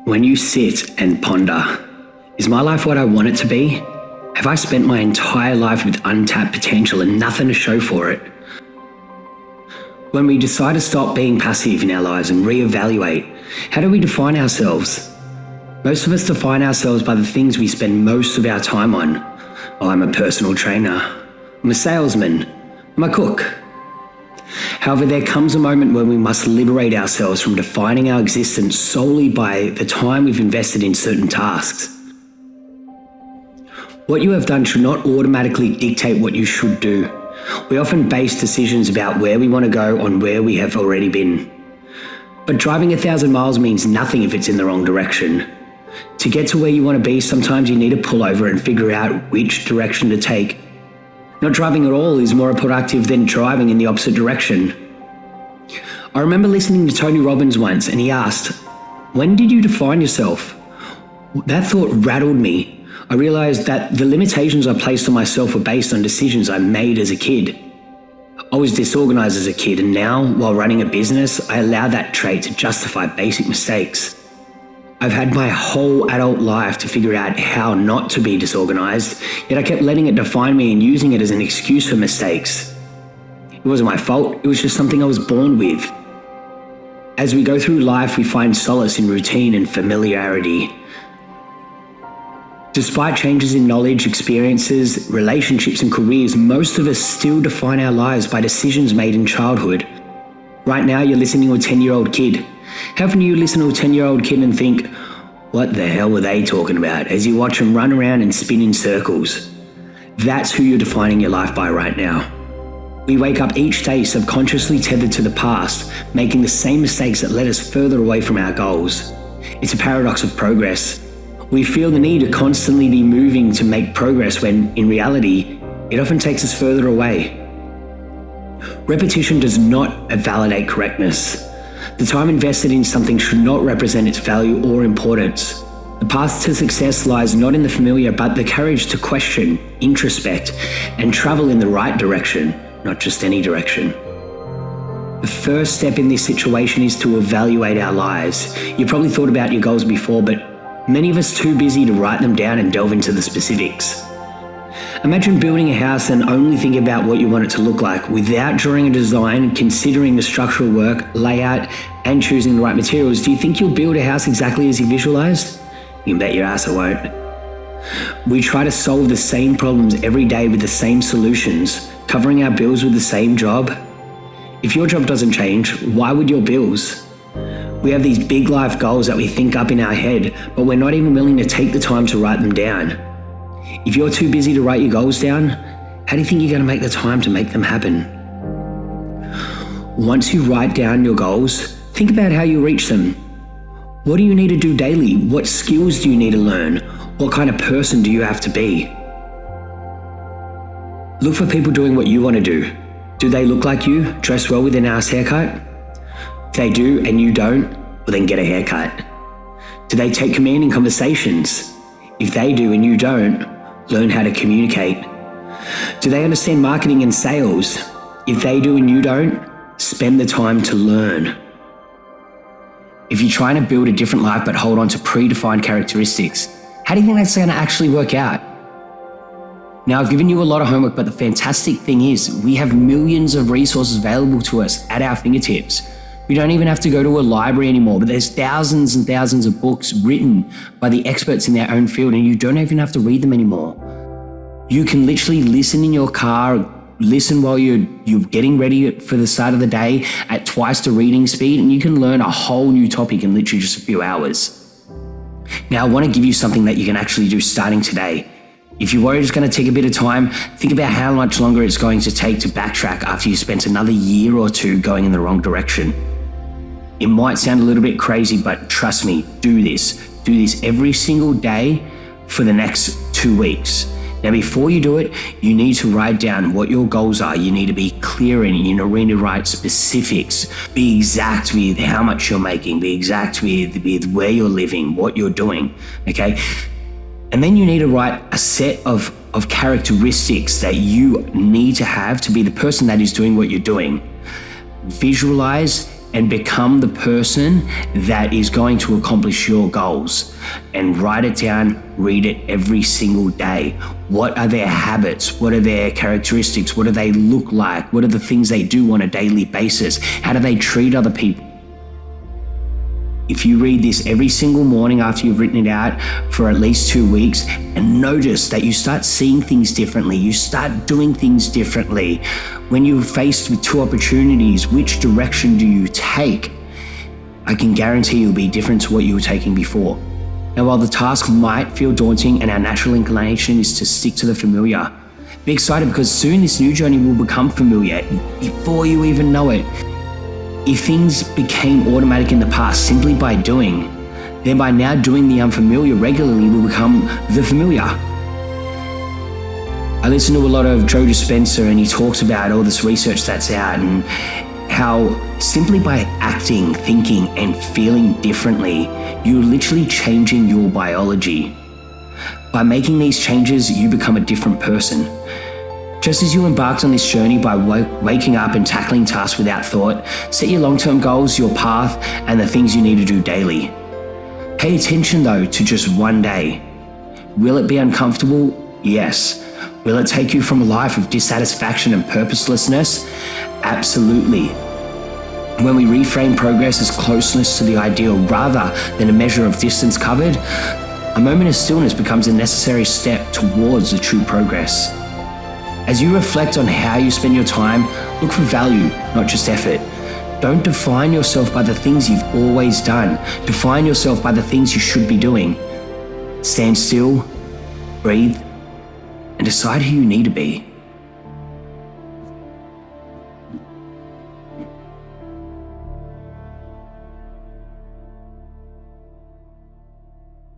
When you sit and ponder, is my life what I want it to be? Have I spent my entire life with untapped potential and nothing to show for it? When we decide to stop being passive in our lives and reevaluate, how do we define ourselves? Most of us define ourselves by the things we spend most of our time on. Oh, I'm a personal trainer. I'm a salesman. I'm a cook. However, there comes a moment when we must liberate ourselves from defining our existence solely by the time we've invested in certain tasks. What you have done should not automatically dictate what you should do. We often base decisions about where we want to go on where we have already been. But driving 1,000 miles means nothing if it's in the wrong direction. To get to where you want to be, sometimes you need to pull over and figure out which direction to take. Not driving at all is more productive than driving in the opposite direction. I remember listening to Toni Robbins once, and he asked, "When did you define yourself?" That thought rattled me. I realized that the limitations I placed on myself were based on decisions I made as a kid. I was disorganized as a kid, and now, while running a business, I allow that trait to justify basic mistakes. I've had my whole adult life to figure out how not to be disorganized, yet I kept letting it define me and using it as an excuse for mistakes. It wasn't my fault, it was just something I was born with. As we go through life, we find solace in routine and familiarity. Despite changes in knowledge, experiences, relationships, and careers, most of us still define our lives by decisions made in childhood. Right now, you're listening to a 10-year-old kid. How often do you listen to a 10-year-old kid and think, what the hell were they talking about, as you watch them run around and spin in circles? That's who you're defining your life by right now. We wake up each day subconsciously tethered to the past, making the same mistakes that led us further away from our goals. It's a paradox of progress. We feel the need to constantly be moving to make progress when, in reality, it often takes us further away. Repetition does not validate correctness. The time invested in something should not represent its value or importance. The path to success lies not in the familiar, but the courage to question, introspect, and travel in the right direction, not just any direction. The first step in this situation is to evaluate our lives. You probably thought about your goals before, but many of us are too busy to write them down and delve into the specifics. Imagine building a house and only thinking about what you want it to look like without drawing a design, considering the structural work, layout, and choosing the right materials. Do you think you'll build a house exactly as you visualized? You can bet your ass it won't. We try to solve the same problems every day with the same solutions, covering our bills with the same job. If your job doesn't change, why would your bills? We have these big life goals that we think up in our head, but we're not even willing to take the time to write them down. If you're too busy to write your goals down, how do you think you're going to make the time to make them happen? Once you write down your goals, think about how you reach them. What do you need to do daily? What skills do you need to learn? What kind of person do you have to be? Look for people doing what you want to do. Do they look like you, dress well with a nice haircut? If they do and you don't, well then get a haircut. Do they take command in conversations? If they do and you don't, learn how to communicate. Do they understand marketing and sales? If they do and you don't, spend the time to learn. If you're trying to build a different life but hold on to predefined characteristics, how do you think that's going to actually work out? Now, I've given you a lot of homework, but the fantastic thing is we have millions of resources available to us at our fingertips. We don't even have to go to a library anymore, but there's thousands and thousands of books written by the experts in their own field, and you don't even have to read them anymore. You can literally listen in your car, listen while you're getting ready for the start of the day at twice the reading speed, and you can learn a whole new topic in literally just a few hours. Now, I want to give you something that you can actually do starting today. If you were just going to take a bit of time, think about how much longer it's going to take to backtrack after you spent another year or two going in the wrong direction. It might sound a little bit crazy, but trust me, do this. Do this every single day for the next 2 weeks. Now, before you do it, you need to write down what your goals are. You need to be clear and you need to write specifics. Be exact with how much you're making. Be exact with where you're living, what you're doing, okay? And then you need to write a set of characteristics that you need to have to be the person that is doing what you're doing. Visualize and become the person that is going to accomplish your goals. And write it down, read it every single day. What are their habits? What are their characteristics? What do they look like? What are the things they do on a daily basis? How do they treat other people? If you read this every single morning after you've written it out for at least 2 weeks, and notice that you start seeing things differently, you start doing things differently. When you're faced with 2 opportunities, which direction do you take? I can guarantee you'll be different to what you were taking before. Now, while the task might feel daunting and our natural inclination is to stick to the familiar, be excited because soon this new journey will become familiar before you even know it. If things became automatic in the past simply by doing, then by now doing the unfamiliar regularly will become the familiar. I listen to a lot of Joe Dispenza, and he talks about all this research that's out and how simply by acting, thinking, and feeling differently, you're literally changing your biology. By making these changes, you become a different person. Just as you embarked on this journey by waking up and tackling tasks without thought, set your long-term goals, your path, and the things you need to do daily. Pay attention though to just one day. Will it be uncomfortable? Yes. Will it take you from a life of dissatisfaction and purposelessness? Absolutely. When we reframe progress as closeness to the ideal rather than a measure of distance covered, a moment of stillness becomes a necessary step towards the true progress. As you reflect on how you spend your time, look for value, not just effort. Don't define yourself by the things you've always done. Define yourself by the things you should be doing. Stand still, breathe, and decide who you need to be.